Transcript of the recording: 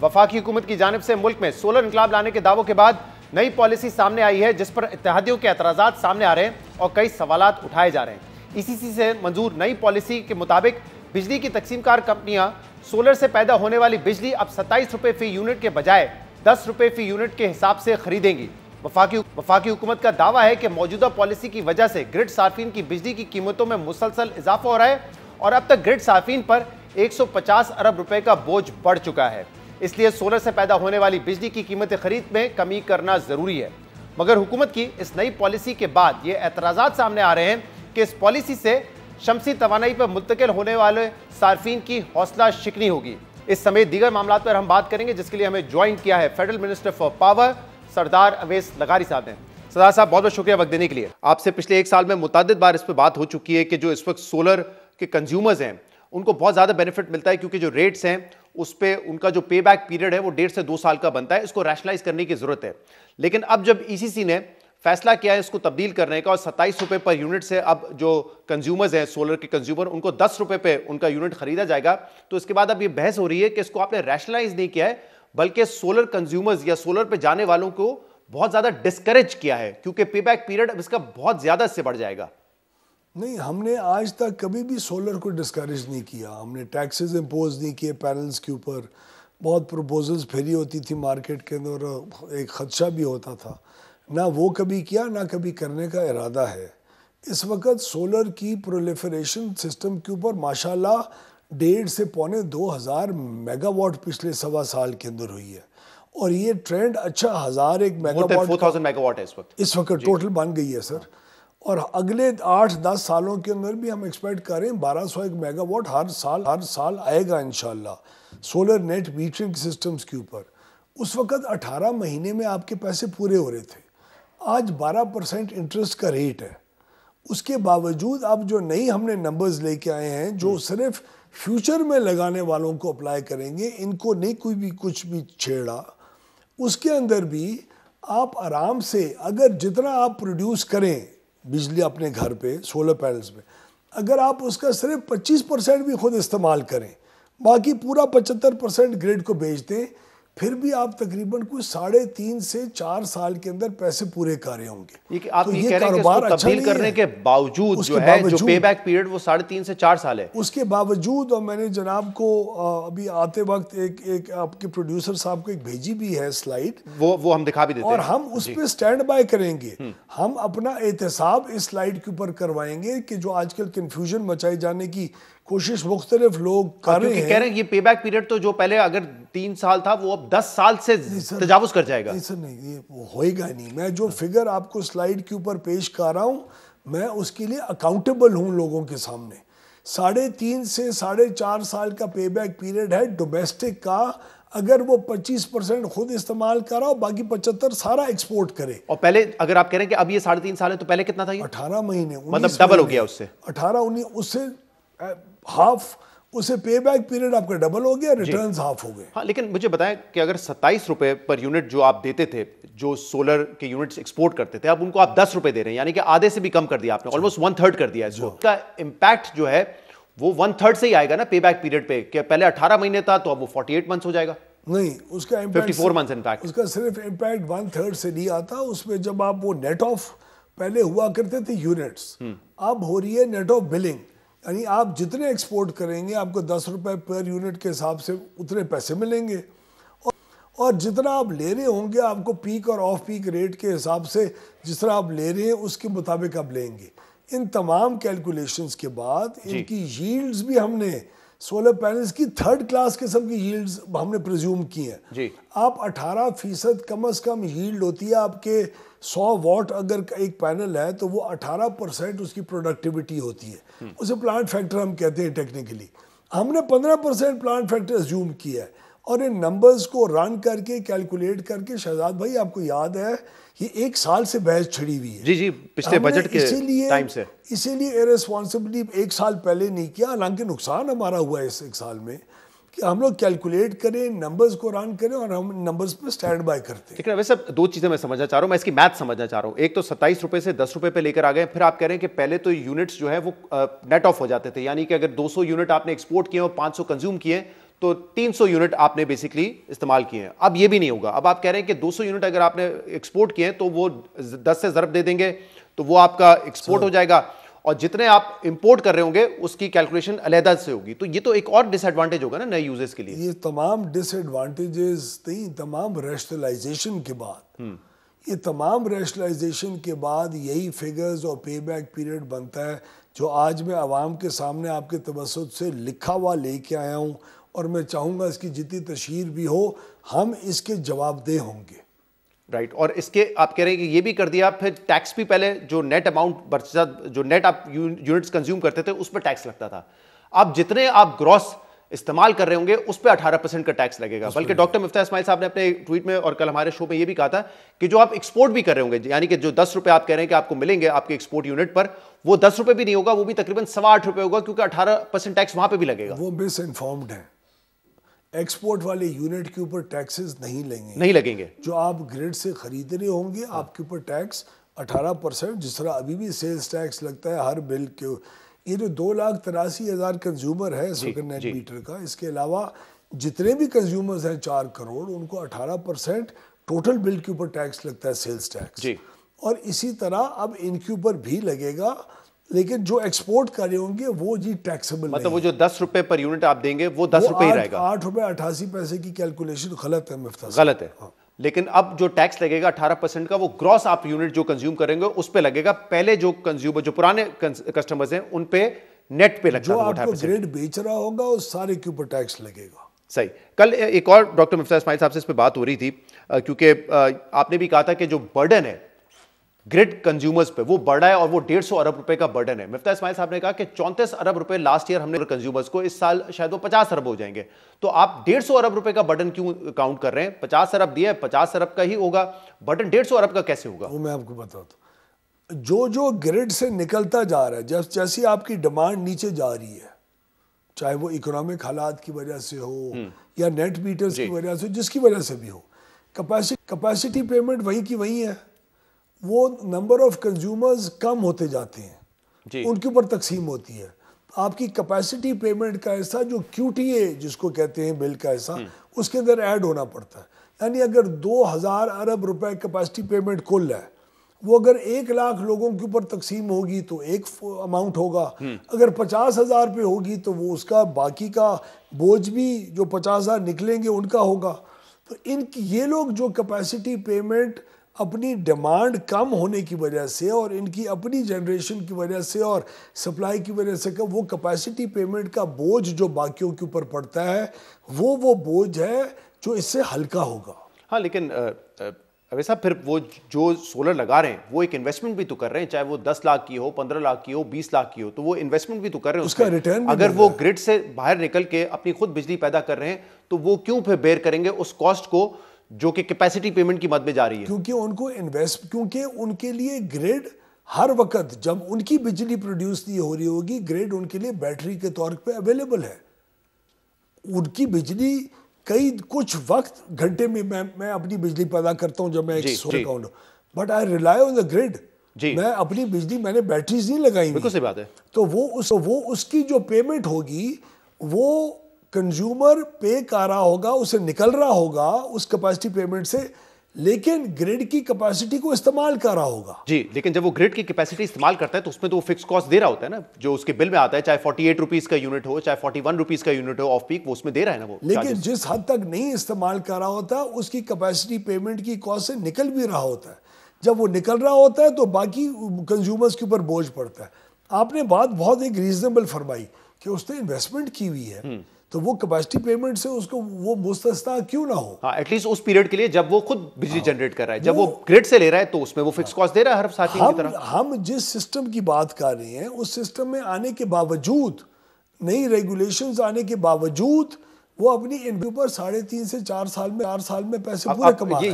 वफाकी हुकूमत की जानिब से मुल्क में सोलर इनकलाब लाने के दावों के बाद नई पॉलिसी सामने आई है, जिस पर इत्तेहादियों के एतराज़ात सामने आ रहे हैं और कई सवालात उठाए जा रहे हैं। ईसीसी से मंजूर नई पॉलिसी के मुताबिक बिजली की तकसीमकार कंपनियां सोलर से पैदा होने वाली बिजली अब 27 रुपए फी यूनिट के बजाय 10 रुपए फी यूनिट के हिसाब से खरीदेंगी। वफाकी हुकूमत का दावा है कि मौजूदा पॉलिसी की वजह से ग्रिड सार्फिन की बिजली की कीमतों में मुसलसल इजाफा हो रहा है और अब तक ग्रिड सार्फिन पर 150 अरब रुपए का बोझ बढ़ चुका है। इसलिए सोलर से पैदा होने वाली बिजली की कीमत खरीद में कमी करना जरूरी है। मगर हुकूमत की इस नई पॉलिसी के बाद ये एतराज़ात सामने आ रहे हैं कि इस पॉलिसी से शमसी तवानाई पर मुंतकिल होने वाले सार्फिन की हौसला शिकनी होगी। इस समेत दीगर मामला पर हम बात करेंगे, जिसके लिए हमें ज्वाइन किया है फेडरल मिनिस्टर फॉर पावर सरदार अवैस लगारी साहब ने। सरदार साहब, बहुत बहुत शुक्रिया वक्त देने के लिए। आपसे पिछले एक साल में मुतअद्दिद बार इस पर बात हो चुकी है कि जो इस वक्त सोलर के कंज्यूमर्स हैं उनको बहुत ज़्यादा बेनिफिट मिलता है, क्योंकि जो रेट्स हैं उस पर उनका जो पे बैक पीरियड है वो 1.5 से 2 साल का बनता है। इसको रैशनलाइज करने की जरूरत है। लेकिन अब जब ईसीसी ने फैसला किया है इसको तब्दील करने का और 27 रुपए पर यूनिट से अब जो कंज्यूमर्स हैं, सोलर के कंज्यूमर, उनको 10 रुपए पे उनका यूनिट खरीदा जाएगा, तो इसके बाद अब ये बहस हो रही है कि इसको आपने रैशनलाइज नहीं किया है, बल्कि सोलर कंज्यूमर्स या सोलर पे जाने वालों को बहुत ज्यादा डिस्करेज किया है, क्योंकि पे बैक पीरियड अब इसका बहुत ज्यादा इससे बढ़ जाएगा। नहीं, हमने आज तक कभी भी सोलर को डिस्करेज नहीं किया। हमने टैक्सेस इम्पोज नहीं किए पैनल्स के ऊपर। बहुत प्रपोजल्स फेरी होती थी मार्केट के अंदर, एक खदशा भी होता था। ना वो कभी किया, ना कभी करने का इरादा है। इस वक्त सोलर की प्रोलिफरेशन सिस्टम के ऊपर माशाल्लाह 1.5 से पौने 2,000 मेगावाट पिछले 1.25 साल के अंदर हुई है। और ये ट्रेंड अच्छा 1,001 मेगावाट 4,000 मेगावाट है इस वक्त टोटल बन गई है सर। और अगले 8-10 सालों के अंदर भी हम एक्सपेक्ट कर रहे हैं 1,201 मेगावाट हर साल आएगा इंशाल्लाह सोलर नेट मीटरिंग सिस्टम्स के ऊपर। उस वक्त 18 महीने में आपके पैसे पूरे हो रहे थे। आज 12% इंटरेस्ट का रेट है। उसके बावजूद अब जो नई हमने नंबर्स लेके आए हैं, जो सिर्फ फ्यूचर में लगाने वालों को अप्लाई करेंगे, इनको नहीं कोई भी कुछ भी छेड़ा। उसके अंदर भी आप आराम से अगर जितना आप प्रोड्यूस करें बिजली अपने घर पे सोलर पैनल्स पे, अगर आप उसका सिर्फ 25% भी खुद इस्तेमाल करें, बाकी पूरा 75% ग्रिड को बेच दें, फिर भी आप तकरीबन कुछ 3.5 से 4 साल के अंदर पैसे पूरे कर रहे होंगे। ये आप तो ये कह रहे हैं कि इसको तब्दील करने के बावजूद जो है जो पे बैक पीरियड वो 3.5 से 4 साल है। उसके बावजूद, और मैंने जनाब को अभी आते वक्त एक आपके प्रोड्यूसर साहब को एक भेजी भी है स्लाइड, वो हम दिखा भी देते हैं और हम उस पर स्टैंड बाय करेंगे। हम अपना एहतसाब इस स्लाइड के ऊपर करवाएंगे कि जो आजकल कंफ्यूजन मचाई जाने की कोशिश मुख्तलिफ लोग कर रहे हैं। कह रहे हैं ये पे बैक पीरियड तो जो पहले अगर 3 साल था वो अब 10 साल से तजावुज कर जाएगा। नहीं सर, नहीं, ये होएगा नहीं। मैं जो फिगर आपको स्लाइड के ऊपर पेश कर रहा हूँ, मैं उसके लिए अकाउंटेबल हूँ लोगों के सामने। 3.5 से 4.5 साल का पे बैक पीरियड है डोमेस्टिक का। अगर वो 25% खुद इस्तेमाल करा और बाकी 75 सारा एक्सपोर्ट करे। और पहले अगर आप कह रहे हैं कि अब ये 3.5 साल है, तो पहले कितना था ये? 18 महीने, मतलब डबल हो गया उससे। 18-19, उससे हाफ, उसे पे बैक पीरियड आपका डबल हो गया, रिटर्न्स हाफ हो गए। हाँ, लेकिन मुझे बताएं कि अगर 27 रुपए पर यूनिट जो आप देते थे, जो सोलर के यूनिट्स एक्सपोर्ट करते थे, अब उनको आप 10 रुपए दे रहे हैं, यानी कि आधे से भी कम कर दिया आपने, ऑलमोस्ट 1/3 कर दिया इसको। इसका इम्पैक्ट जो है वो 1/3 से ही आएगा ना पे बैक पीरियड पे, कि पहले 18 महीने था तो अब वो 48 मंथ्स हो जाएगा। नहीं, उसका इम्पैक्ट 54 मंथ्स इनफैक्ट। उसका सिर्फ इम्पैक्ट 1/3 से नहीं आता। उसमें जब आप वो नेट ऑफ, पहले हुआ करते थे यूनिट्स, अब हो रही है नेट ऑफ बिलिंग, यानी आप जितने एक्सपोर्ट करेंगे आपको 10 रुपए पर यूनिट के हिसाब से उतने पैसे मिलेंगे, और जितना आप ले रहे होंगे आपको पीक और ऑफ पीक रेट के हिसाब से जिस तरह आप ले रहे हैं उसके मुताबिक आप लेंगे। इन तमाम कैलकुलेशंस के बाद इनकी यील्ड्स भी हमने सोलर पैनल्स की 3rd क्लास किस्म की यील्ड्स हमने प्रिज्यूम की हैं। आप 18% कम से कम यील्ड होती है आपके 100 वाट अगर एक पैनल है तो वो 18% उसकी प्रोडक्टिविटी होती है। उसे प्लांट फैक्टर हम कहते हैं टेक्निकली। हमने 15% प्लांट फैक्टर अज्यूम किया है, और इन नंबर्स को रन करके कैलकुलेट करके, शहजाद भाई आपको याद है ये 1 साल से बहस छिड़ी हुई है। जी, पिछले बजट के टाइम से। इसीलिए इररिस्पॉन्सिबिलिटी 1 साल पहले नहीं किया, हालांकि नुकसान हमारा हुआ है इस 1 साल में, कि हम लोग कैलकुलेट करें, नंबर्स को रन करें और हम नंबर्स पे स्टैंड बाय करते हैं। लेकिन वैसे 2 चीजें मैं समझना चाह रहा हूँ, मैं इसकी मैथ समझना चाह रहा हूँ। एक तो 27 रुपए से 10 रुपए पे लेकर आ गए, फिर आप कह रहे हैं कि पहले तो यूनिट्स जो है वो नेट ऑफ हो जाते थे, यानी कि अगर 200 यूनिट आपने एक्सपोर्ट किए और 500 कंज्यूम किए तो 300 यूनिट आपने बेसिकली इस्तेमाल किए हैं। अब ये भी नहीं होगा, अब आप कह रहे हैं कि 200 यूनिट अगर आपने एक्सपोर्ट किए हैं तो वो 10 से ज़रब दे देंगे तो वो आपका एक्सपोर्ट हो जाएगा, और जितने आप इंपोर्ट कर रहे होंगे उसकी कैलकुलेशन अलहदा से होगी। तो ये तो एक और डिसएडवांटेज होगा ना नए यूजर्स के लिए। ये तमाम डिसएडवांटेजेस नहीं, तमाम रैशनलाइजेशन के बाद, ये तमाम रैशनलाइजेशन के बाद यही फिगर्स और पे बैक पीरियड बनता है जो आज मैं आवाम के सामने आपके तवज्जुह से लिखा हुआ लेके आया हूँ, और मैं चाहूँगा इसकी जितनी तशहीर भी हो हम इसके जवाबदेह होंगे। राइट, और इसके आप कह रहे हैं कि ये भी कर दिया, फिर टैक्स भी पहले जो नेट अमाउंट जो नेट आप यूनिट्स कंज्यूम करते थे उस पर टैक्स लगता था, अब जितने आप ग्रॉस इस्तेमाल कर रहे होंगे उस पर 18% का टैक्स लगेगा। बल्कि डॉक्टर मिफ्ताह इस्माइल साहब ने अपने ट्वीट में और कल हमारे शो में ये भी कहा था कि जो आप एक्सपोर्ट भी कर रहे होंगे, यानी कि जो 10 रुपए आप कह रहे हैं कि आपको मिलेंगे आपके एक्सपोर्ट यूनिट पर, वो 10 रुपए भी नहीं होगा, वो भी तकरीबन 8.25 रुपए होगा, क्योंकि 18% टैक्स वहां पर भी लगेगा। वो मिस इन्फॉर्म्ड है, एक्सपोर्ट वाले यूनिट के ऊपर टैक्सेस नहीं लगेंगे। जो आप ग्रिड से खरीद रहे होंगे आपके ऊपर टैक्स 18%, जिस तरह अभी भी सेल्स टैक्स लगता है हर बिल के। ये जो 2,83,000 कंज्यूमर है इस वक्त नेट मीटर का, इसके अलावा जितने भी कंज्यूमर्स हैं 4 करोड़, उनको 18% टोटल बिल के ऊपर टैक्स लगता है, सेल्स टैक्स। और इसी तरह अब इनके ऊपर भी लगेगा, लेकिन जो एक्सपोर्ट कर रहे होंगे वो जी टैक्सेबल, मतलब वो जो 10 रुपए पर यूनिट आप देंगे वो 10 रुपए ही रहेगा। 8 रुपए 88 पैसे की कैलकुलेशन गलत है मिफ्ताह, गलत है। हाँ। लेकिन अब जो टैक्स लगेगा 18% का, वो ग्रॉस आप यूनिट जो कंज्यूम करेंगे उस पे लगेगा। पहले जो कंज्यूमर, जो पुराने कस्टमर्स हैं उन पे नेट पे लगता जो आपको ग्रेड बेच रहा होगा उस सारे के ऊपर टैक्स लगेगा। सही। कल एक और डॉक्टर मिफ्ताह इस्माइल साहब से इस पे बात हो रही थी, क्योंकि आपने भी कहा था कि जो बर्डन है ग्रिड कंज्यूमर्स पे वो बढ़ा है और वो 150 अरब रुपए का बर्डन है। मिफ्ताह इस्माइल साहब ने कहा कि 34 अरब रुपए लास्ट ईयर हमने कंज्यूमर्स को, इस साल शायद वो 50 अरब हो जाएंगे। तो आप 150 अरब रुपए का बर्डन क्यों काउंट कर रहे हैं? 50 अरब दिया है, 50 अरब का ही होगा, बर्डन 150 अरब का कैसे होगा? वो मैं आपको बताता हूं। जो ग्रिड से निकलता जा रहा है, जैसी आपकी डिमांड नीचे जा रही है, चाहे वो इकोनॉमिक हालात की वजह से हो या नेट मीटर्स की वजह से, जिसकी वजह से भी हो, कैपेसिटी पेमेंट वही की वही है। वो नंबर ऑफ कंज्यूमर्स कम होते जाते हैं, उनके ऊपर तकसीम होती है। आपकी कैपेसिटी पेमेंट का हिस्सा जो QTA जिसको कहते हैं बिल का हिस्सा, उसके अंदर ऐड होना पड़ता है। यानी अगर 2000 अरब रुपए कैपेसिटी पेमेंट कुल है, वो अगर 1 लाख लोगों के ऊपर तकसीम होगी तो एक अमाउंट होगा, अगर 50,000 पे होगी तो वो उसका बाकी का बोझ भी जो 50,000 निकलेंगे उनका होगा। तो ये लोग जो कैपेसिटी पेमेंट अपनी डिमांड कम होने की वजह से और इनकी अपनी जनरेशन की वजह से और सप्लाई की वजह से वो कैपेसिटी पेमेंट का बोझ जो बाकियों के ऊपर पड़ता है, वो बोझ है जो इससे हल्का होगा। हाँ, लेकिन अवैध साहब, फिर वो जो सोलर लगा रहे हैं वो एक इन्वेस्टमेंट भी तो कर रहे हैं, चाहे वो 10 लाख की हो, 15 लाख की हो, 20 लाख की हो, तो वो इन्वेस्टमेंट भी तो कर रहे हैं। उसका रिटर्न अगर वो ग्रिड से बाहर निकल के अपनी खुद बिजली पैदा कर रहे हैं तो वो क्यों फिर बेयर करेंगे उस कॉस्ट को जो कि कैपेसिटी पेमेंट की मद में जा रही है? क्योंकि उनके लिए ग्रिड हर वक्त जब उनकी बिजली प्रोड्यूस नहीं हो रही होगी, ग्रिड उनके लिए बैटरी के तौर पे अवेलेबल है। उनकी बिजली कुछ वक्त घंटे में मैं अपनी बिजली पैदा करता हूं जब मैं एक solar count, but I rely on the grid. मैं अपनी बिजली, मैंने बैटरीज नहीं लगाई। बिल्कुल सही बात है। तो वो उसकी जो पेमेंट होगी वो कंज्यूमर पे कर रहा होगा, उसे निकल रहा होगा उस कैपेसिटी पेमेंट से, लेकिन ग्रिड की कैपेसिटी को इस्तेमाल कर रहा होगा। जी, लेकिन जब वो ग्रिड की कैपेसिटी इस्तेमाल करता है तो उसमें तो वो फिक्स कॉस्ट दे रहा होता है ना, जो उसके बिल में आता है, चाहे 48 रुपीज का यूनिट हो, चाहे 41 रुपीज का यूनिट हो ऑफ पीक, वो उसमें दे रहा है ना वो। लेकिन जिस हद तक नहीं इस्तेमाल कर रहा होता उसकी कैपेसिटी पेमेंट की कॉस्ट से निकल भी रहा होता है। जब वो निकल रहा होता है तो बाकी कंज्यूमर्स के ऊपर बोझ पड़ता है। आपने बात बहुत एक रीजनेबल फरमाई कि उसने इन्वेस्टमेंट की हुई है, तो वो कैपेसिटी पेमेंट से उसको वो मुस्तस्ना क्यों ना हो। हाँ, एटलीस्ट उस पीरियड के लिए जब वो खुद बिजली जनरेट कर रहा है। जब वो ग्रिड से ले रहा है तो उसमें वो फिक्स कॉस्ट दे रहा है हर साथी की तरह। हम जिस सिस्टम की बात कर रहे हैं उस सिस्टम में आने के बावजूद, नई रेगुलेशंस आने के बावजूद, वो अपनी इन ऊपर 3.5 से 4 साल में पैसे पूरे कमा रहा है।